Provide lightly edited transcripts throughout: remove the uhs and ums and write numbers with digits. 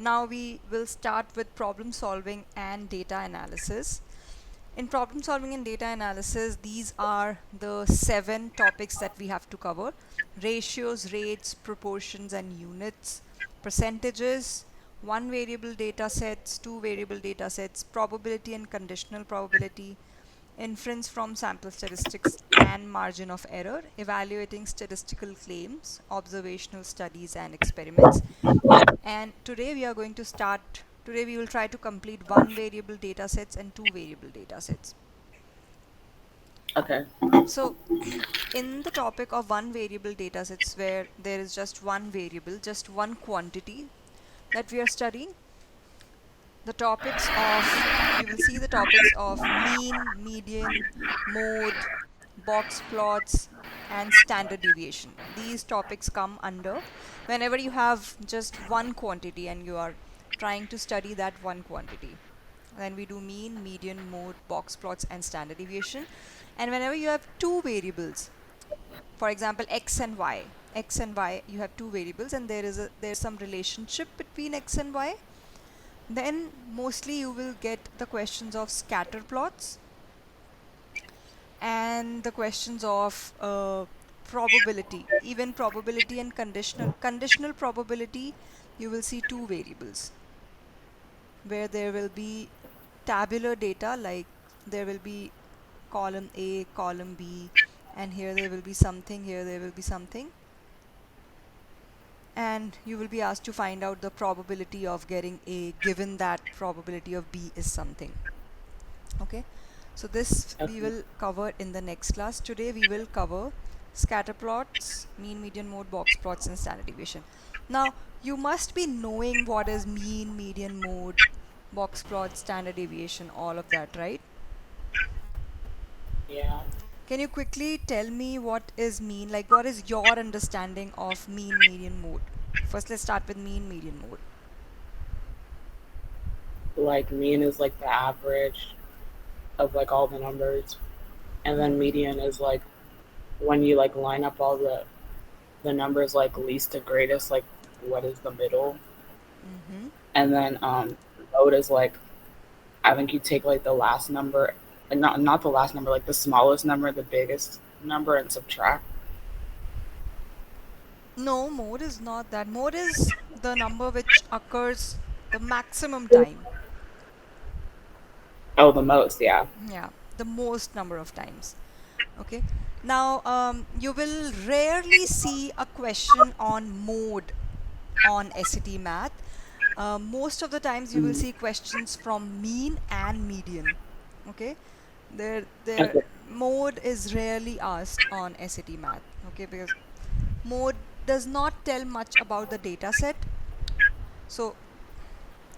Now we will start with problem solving and data analysis. In problem solving and data analysis, these are the 7 topics that we have to cover: ratios, rates, proportions and units, percentages, one variable data sets, two variable data sets, probability and conditional probability, inference from sample statistics and margin of error, evaluating statistical claims, observational studies and experiments. And today we will try to complete one variable data sets and two variable data sets. Okay. So in the topic of one variable data sets, where there is just one variable, just one quantity that we are studying, we will see the topics of mean, median, mode, box plots, and standard deviation. These topics come under whenever you have just one quantity and you are trying to study that one quantity. Then we do mean, median, mode, box plots, and standard deviation. And whenever you have two variables, for example, x and y, you have two variables, and there's some relationship between x and y, then mostly you will get the questions of scatter plots and the questions of probability, even probability and conditional probability. You will see two variables where there will be tabular data, like there will be column A, column B, and here there will be something, here there will be something, and you will be asked to find out the probability of getting A given that probability of B is something. Okay, so this we Okay. will cover in the next class. Today we will cover scatter plots, mean, median, mode, box plots, and standard deviation. Now you must be knowing what is mean, median, mode, box plot, standard deviation, all of that, right? Yeah. Can you quickly tell me what is mean? Like, what is your understanding of mean, median, mode? First, let's start with mean, median, mode. Like mean is like the average of like all the numbers, and then Mm-hmm. median is like when you like line up all the numbers like least to greatest, like what is the middle, Mm-hmm. and then mode is like I think you take like the last number, and not the last number, like the smallest number, the biggest number, and subtract. No, mode is not that. Mode is the number which occurs the maximum time. Oh, the most, yeah. Yeah, the most number of times. Okay. Now, you will rarely see a question on mode on SAT Math. Most of the times you will Mhm. see questions from mean and median. Okay. Their Okay. mode is rarely asked on SAT Math. Okay, because mode does not tell much about the data set. So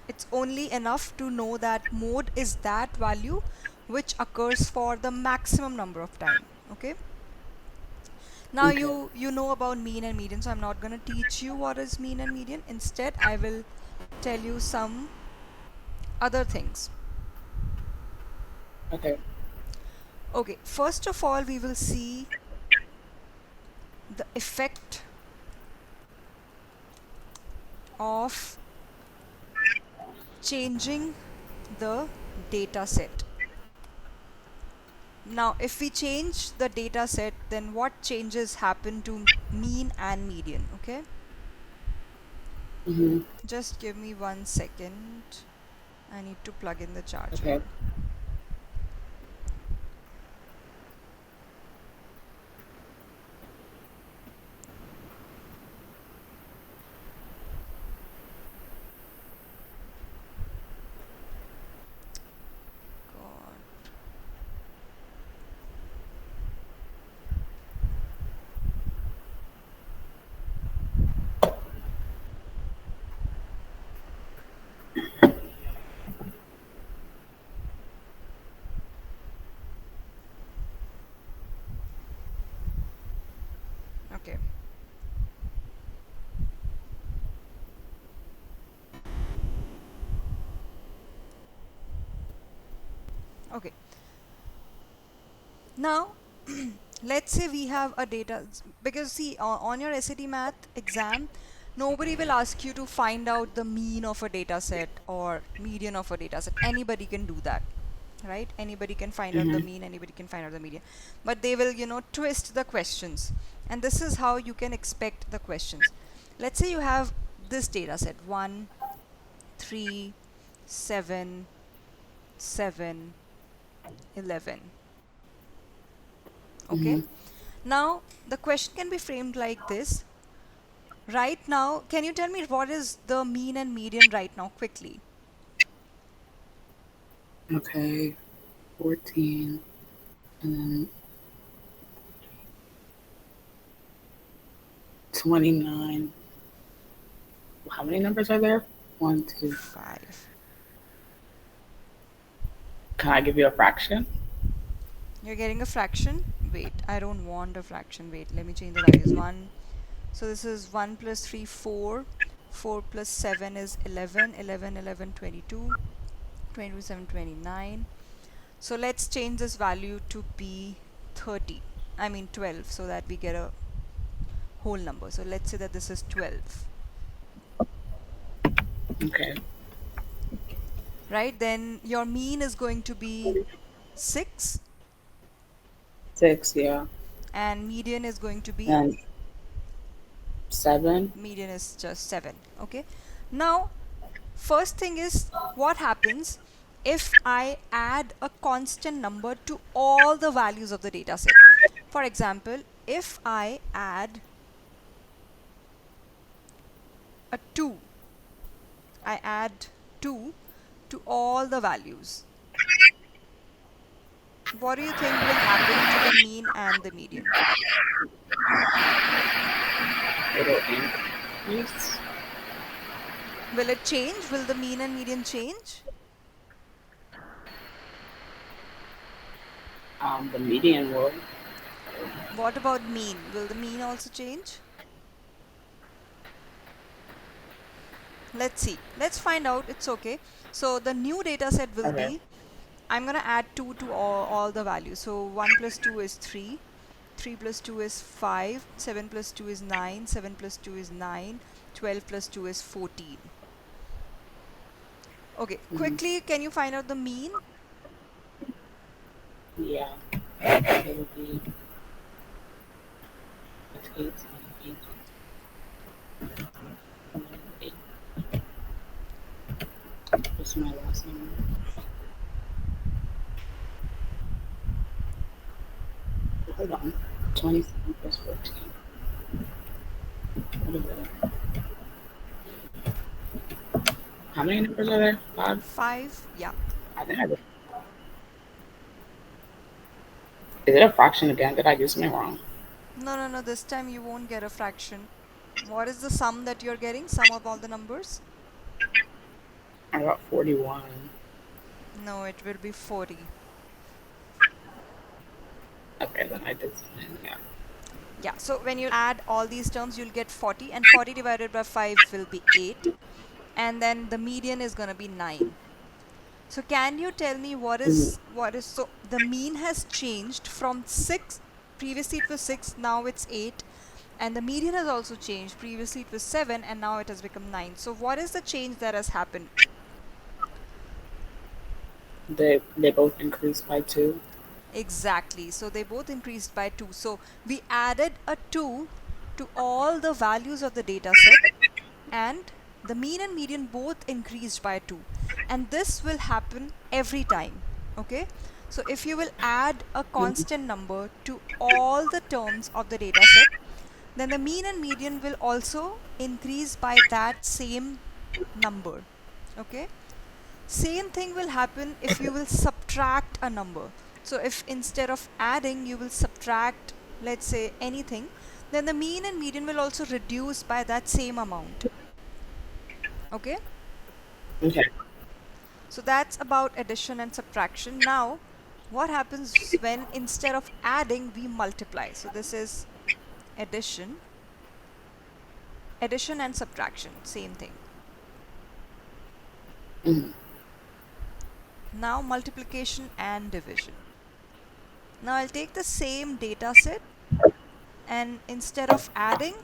it's only enough to know that mode is that value which occurs for the maximum number of time. Okay, now Okay. you know about mean and median, so I'm not going to teach you what is mean and median. Instead, I will tell you some other things. Okay. Okay, first of all, we will see the effect of changing the data set. Now, if we change the data set, then what changes happen to mean and median? Okay, Hmm. just give me 1 second. I need to plug in the Okay. charger. God. Okay. Okay. Now, let's say we have a data, because see, on your SAT Math exam, Nobody will ask you to find out the mean of a data set or median of a data set. Anybody can do that, right? Anybody can find out the Mm-hmm. mean, anybody can find out the median. But they will, twist the questions. And this is how you can expect the questions. Let's say you have this data set 1, 3, 7, 7, 11. Okay? Mm-hmm. Now, the question can be framed like this. Right now, can you tell me what is the mean and median right now quickly? Okay. 14. And then 29. How many numbers are there? One, two. 5. Can I give you a fraction? You're getting a fraction? Wait, I don't want a fraction. Wait, let me change the values. 1. So this is 1 plus 3, 4. 4 plus 7 is 11. 11, 11, 22. 22, 7, 29. So let's change this value to be 30. I mean 12, so that we get a whole number. So let's say that this is 12. Okay. Right? Then your mean is going to be 6 6, yeah. and median is going to be, And 7. median is just 7. Okay. Now, first thing is, what happens if I add a constant number to all the values of the data set? For example, if I add a 2, I add 2 to all the values. What do you think will happen to the mean and the median? It'll increase. Will it change? Will the mean and median change? The median will. What about mean? Will the mean also change? Let's see. Let's find out. It's okay. So the new data set will Okay. be, I'm going to add 2 to all the values. So 1 plus 2 is 3. 3 plus 2 is 5. 7 plus 2 is 9. 7 plus 2 is 9. 12 plus 2 is 14. Okay, quickly, can you find out the mean? Yeah. It'll be 8, 8, 8. What's my last number? Hold on. 27 plus 14. What is that? How many numbers are there? 5? 5. Yeah. I think I did. Is it a fraction again? Did I do something wrong? No, no, no. This time you won't get a fraction. What is the sum that you're getting? Sum of all the numbers? I got 41. No, it will be 40. Okay, then I did something. Yeah. Yeah, so when you add all these terms, you'll get 40, and 40 divided by 5 will be 8. And then the median is going to be 9. So can you tell me what is, so the mean has changed from 6, previously it was 6, now it's 8. And the median has also changed, previously it was 7 and now it has become 9. So what is the change that has happened? They both increased by 2. Exactly. So they both increased by 2. So we added a 2 to all the values of the data set, and the mean and median both increased by 2. And this will happen every time. Okay. So if you will add a constant number to all the terms of the data set, then the mean and median will also increase by that same number. Okay. Same thing will happen if you will subtract a number. So if instead of adding you will subtract, let's say, anything, then the mean and median will also reduce by that same amount. Okay? Okay. So that's about addition and subtraction. Now, what happens when instead of adding we multiply? So this is addition, addition and subtraction, same thing. Now multiplication and division. Now I'll take the same data set, and instead of adding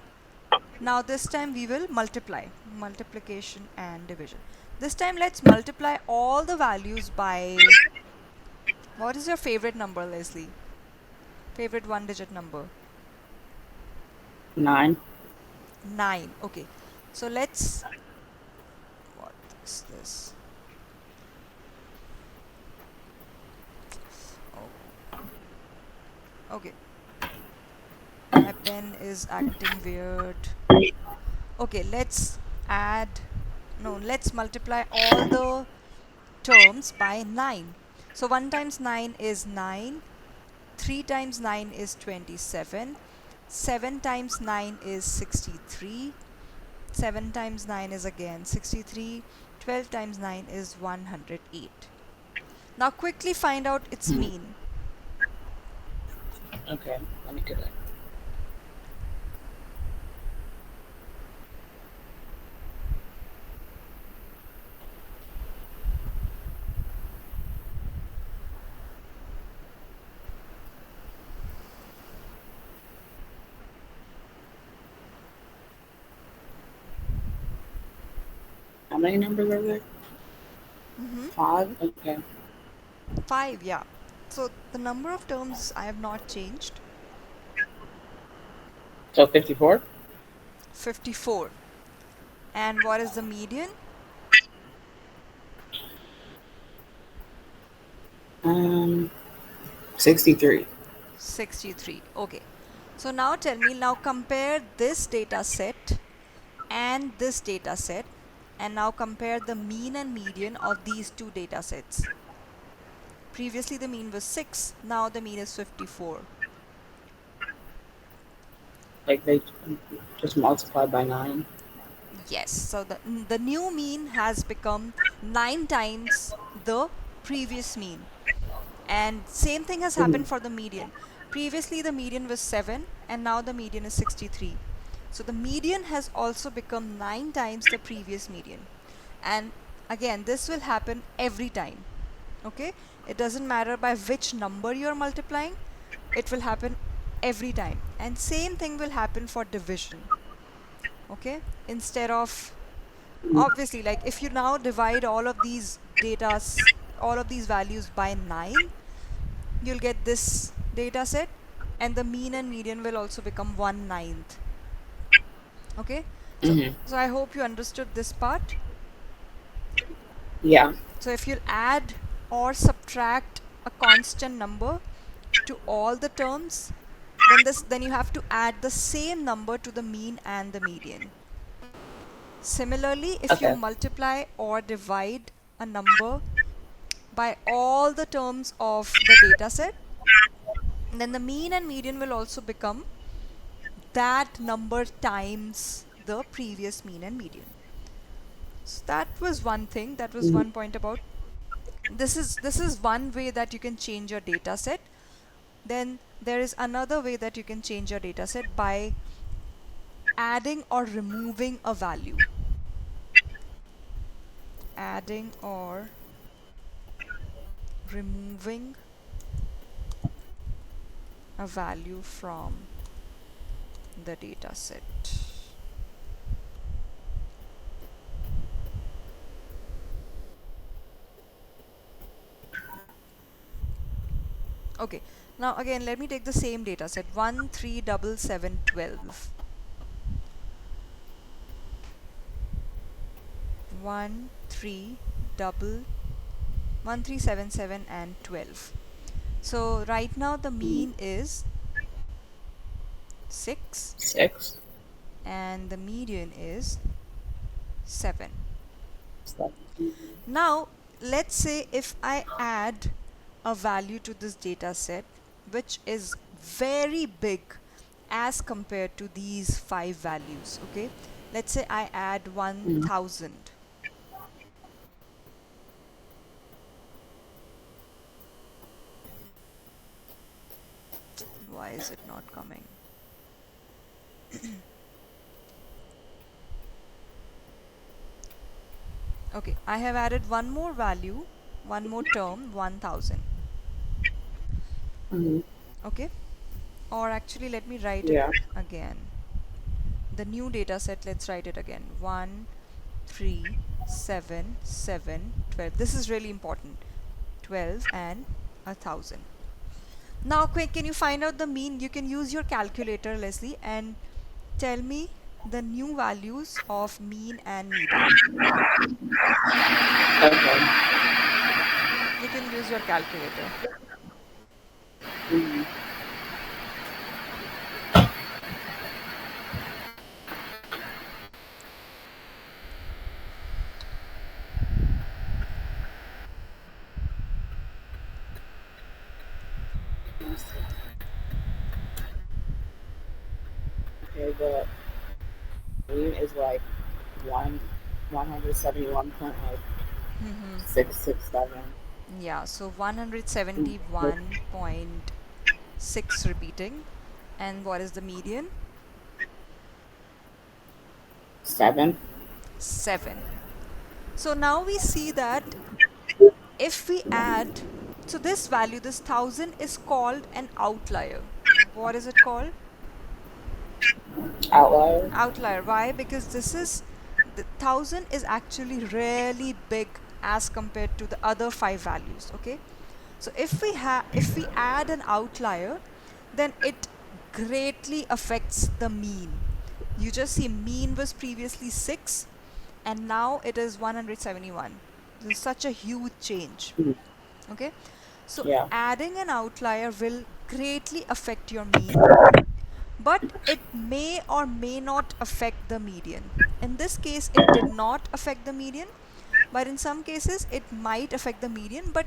Now this time we will multiply, multiplication and division. This time let's multiply all the values by, what is your favorite number, Leslie? Favorite one digit number? 9. 9. Okay. So let's, what is this? Oh, okay. My pen is acting weird. Okay, let's add, no, let's multiply all the terms by 9. So 1 times 9 is 9, 3 times 9 is 27, 7 times 9 is 63, 7 times 9 is again 63, 12 times 9 is 108. Now quickly find out its mean. Okay, let me do that. How many numbers are there? Mm-hmm. 5? Okay. 5, yeah. So the number of terms I have not changed. So 54? 54. And what is the median? 63. 63. Okay. So now tell me, now compare this data set and this data set, and now compare the mean and median of these two data sets. Previously the mean was 6, now the mean is 54. Like they just multiplied by 9. Yes, so the new mean has become 9 times the previous mean. And same thing has happened for the median. Previously the median was 7 and now the median is 63. So the median has also become 9 times the previous median. And again, this will happen every time. Okay? It doesn't matter by which number you're multiplying, it will happen every time. And same thing will happen for division. Okay? Instead of, obviously, like if you now divide all of these all of these values by 9, you'll get this data set, and the mean and median will also become 1/9. Okay, so Mm-hmm. I hope you understood this part. Yeah. So if you'll add or subtract a constant number to all the terms, then you have to add the same number to the mean and the median. Similarly, if you Okay. multiply or divide a number by all the terms of the data set, then the mean and median will also become that number times the previous mean and median. So that was one thing, that was Mhm. one point about, this is one way that you can change your data set. Then there is another way that you can change your data set by adding or removing a value. Adding or removing a value from the data set. Okay, now again let me take the same data set, 1 3 double 7 12. 1 3 double 1 3 7 7 and 12. So right now the mean is 6 6. and the median is 7. So, Now let's say if I add a value to this data set which is very big as compared to these 5 values. Okay, let's say I add 1000. Why is it not coming? Okay, I have added one more value, one more term, 1000. mhm. Okay, or actually let me write it Yeah. again. the new data set, let's write it again. 1, 3, 7, 7, 12. This is really important. 12 and 1000. Now quick, can you find out the mean? You can use your calculator, Leslie, and tell me the new values of mean and median. Okay. You can use your calculator. Mhm. Okay, the mean is like 171.667. Yeah, so 171.6 repeating. And what is the median? 7. 7. So now we see that if we add, so this value, this 1000 is called an outlier. What is it called? Outlier. Outlier. Why? Because this is, the 1000 is actually really big as compared to the other 5 values. Okay, so if we add an outlier, then it greatly affects the mean. You just see mean was previously 6 and now it is 171. This is such a huge change. Mhm. Okay, so Yeah. adding an outlier will greatly affect your mean, but it may or may not affect the median. In this case, it did not affect the median, but in some cases, it might affect the median, but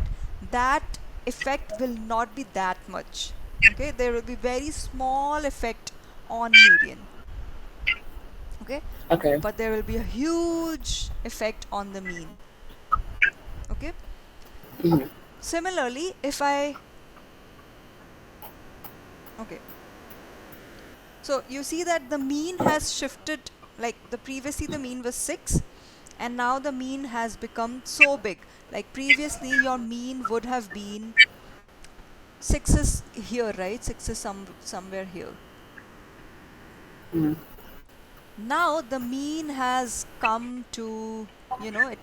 that effect will not be that much. Okay, there will be very small effect on median. Okay, Okay. but there will be a huge effect on the mean. Okay, Mhm. similarly, if I, okay, so you see that the mean has shifted, like the previously the mean was 6 and now the mean has become so big. Like previously your mean would have been 6 is here, right? 6 is somewhere here. Mhm. Now the mean has come to, it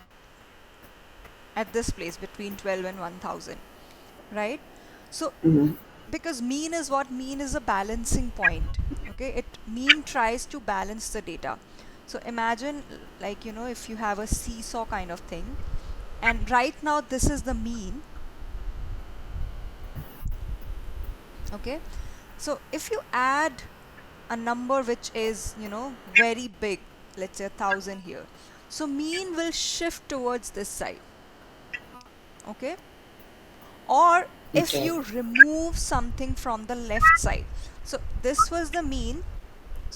at this place between 12 and 1000, right? So Mhm. because mean is what? Mean is a balancing point. Okay, it mean tries to balance the data. So imagine, like, if you have a seesaw kind of thing, and right now this is the mean. Okay, so if you add a number which is, very big, let's say 1000 here, so mean will shift towards this side. Okay, or if Okay. you remove something from the left side, so this was the mean,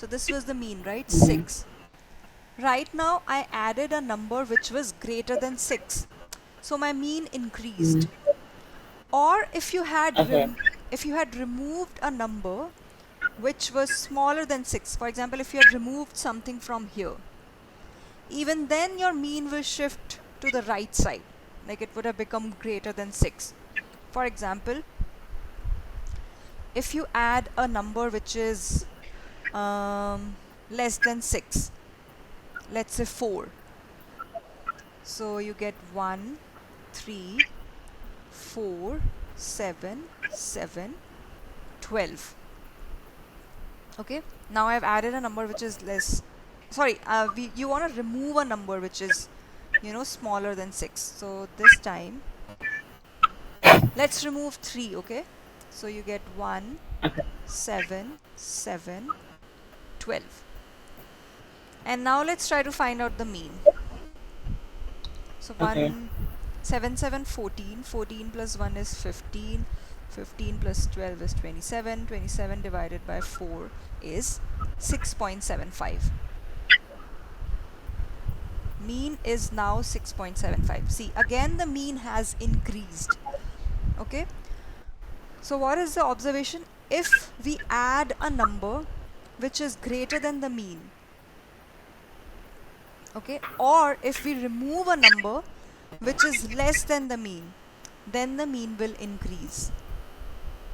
so this was the mean, right? Mhm. 6. Right now I added a number which was greater than 6, so my mean increased. Mhm. Or Okay. if you had removed a number which was smaller than 6, for example, if you had removed something from here, even then your mean will shift to the right side, like it would have become greater than 6. For example, if you add a number which is less than 6, let's say 4, so you get 1, 3, 4, 7, 7, 12. Okay, now I've added a number which is less, sorry, you want to remove a number which is, smaller than 6. So this time let's remove 3. Okay, so you get 1, Okay. 7, 7, 12. And now let's try to find out the mean. So Okay. 1, 7, 7, 14. 14 plus 1 is 15. 15 plus 12 is 27. 27 divided by 4 is 6.75. Mean is now 6.75. See, again the mean has increased. Okay, so what is the observation? If we add a number which is greater than the mean, okay, or if we remove a number which is less than the mean, then the mean will increase.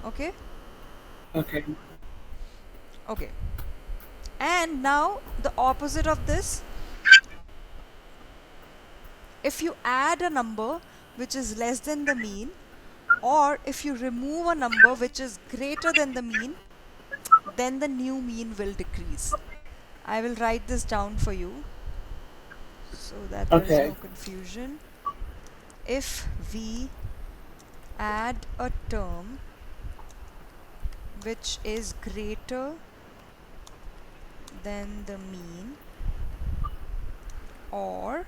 Okay, Okay. okay, And now the opposite of this, if you add a number which is less than the mean, or if you remove a number which is greater than the mean, then the new mean will decrease. I will write this down for you so that there is Okay. no confusion. If we add a term which is greater than the mean, or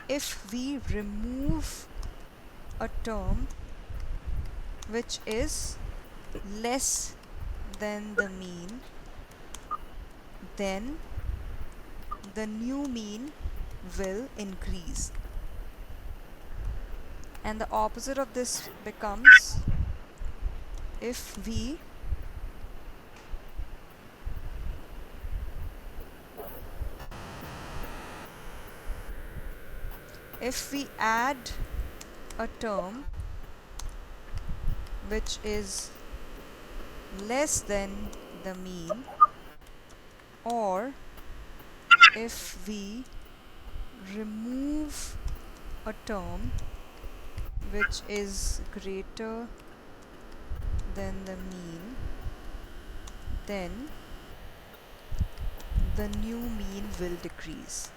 if we remove a term which is less than the mean, then the new mean will increase. And the opposite of this becomes, if we add a term which is less than the mean, or if we remove a term which is greater than the mean, then the new mean will decrease.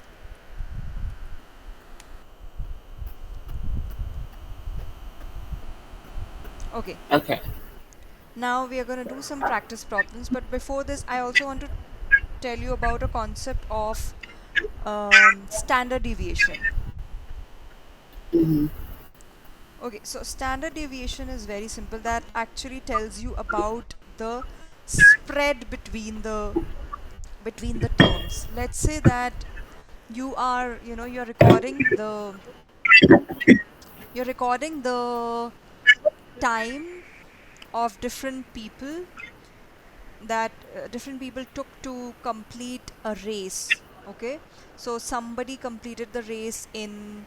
Okay, Okay. now we are going to do some practice problems, but before this I also want to tell you about a concept of standard deviation. Mm-hmm. Okay, so standard deviation is very simple. That actually tells you about the spread between the terms. Let's say that you are, you're recording the time of different people that different people took to complete a race. Okay, so somebody completed the race in,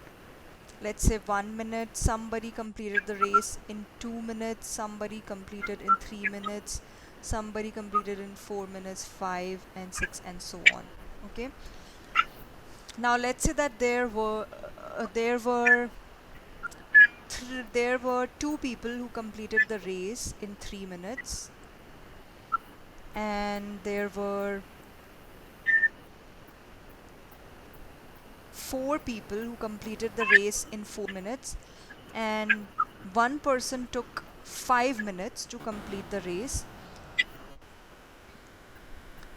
let's say, 1 minute, somebody completed the race in 2 minutes, somebody completed in 3 minutes, somebody completed in 4 minutes, 5 and 6, and so on. Okay, now let's say that there were two people who completed the race in 3 minutes, and there were four people who completed the race in 4 minutes, and one person took 5 minutes to complete the race.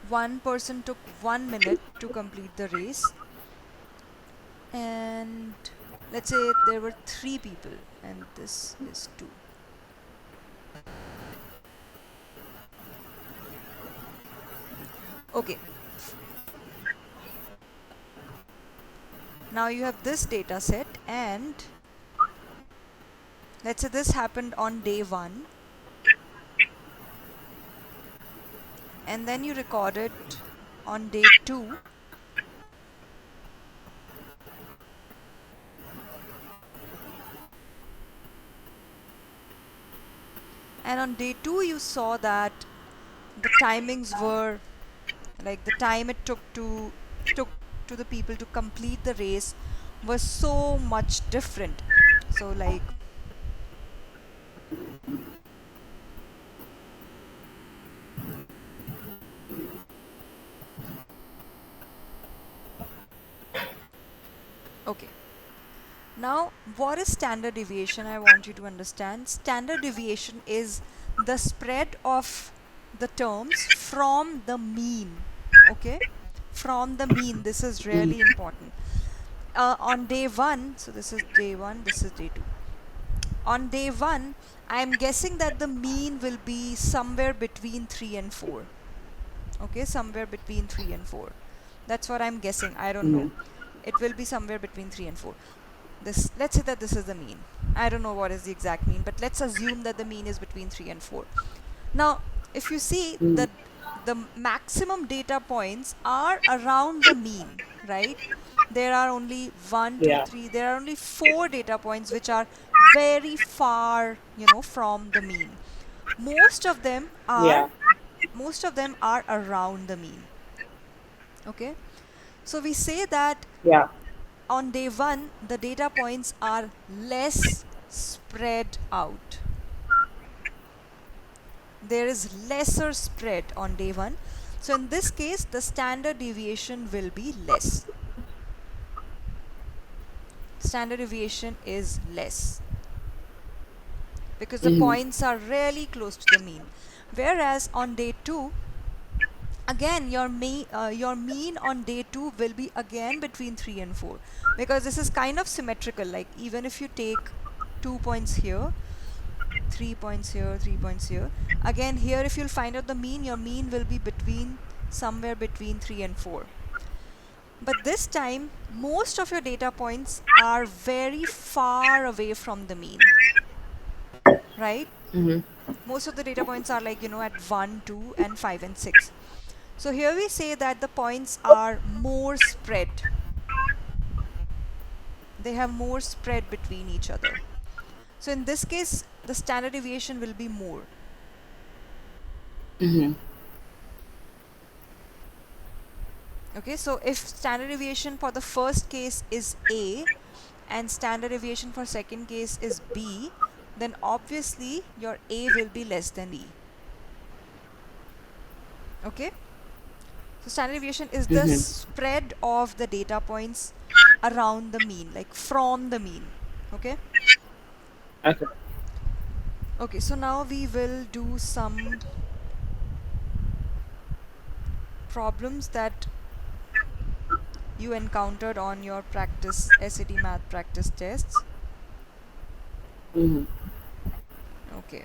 One person took 1 minute to complete the race, and let's say there were three people, and this is two. Okay, now you have this data set, and let's say this happened on day 1, and then you record it on day 2, and on day 2 you saw that the timings were, like, the time it took to the people to complete the race was so much different. So, like, okay, now what is standard deviation? I want you to understand. Standard deviation is the spread of the terms from the mean. Okay, from the mean. This is really important. On day 1, so this is day 1, this is day 2. On day 1, I am guessing that the mean will be somewhere between 3 and 4. Okay, somewhere between 3 and 4. That's what I'm guessing. I don't know. Mm-hmm. It will be somewhere between 3 and 4. This, let's say that this is the mean. I don't know what is the exact mean, but let's assume that the mean is between 3 and 4. Now, if you see, Mm-hmm. the maximum data points are around the mean, right? There are only one, two, Yeah. three. There are only 4 data points which are very far, from the mean. Most of them are Yeah. most of them are around the mean. Okay, so we say that Yeah. on day 1 the data points are less spread out. There is lesser spread on day 1. So in this case the standard deviation will be less. Standard deviation is less because the Mhm. points are really close to the mean. Whereas on day 2, again your mean on day 2 will be again between 3 and 4, because this is kind of symmetrical. Like even if you take 2 points here, 3 points here, 3 points here, again here if you'll find out the mean, your mean will be between somewhere between 3 and 4. But this time most of your data points are very far away from the mean, right? Mhm. Most of the data points are like, at 1, 2 and 5 and 6. So here we say that the points are more spread. They have more spread between each other. So in this case, the standard deviation will be more. Mhm. Okay, so if standard deviation for the first case is A and standard deviation for second case is B, then obviously your A will be less than B. Okay, so standard deviation is the Mhm. spread of the data points around the mean, like from the mean. Okay. Okay. Okay, so now we will do some problems that you encountered on your practice SAT math practice tests. Mhm. Okay.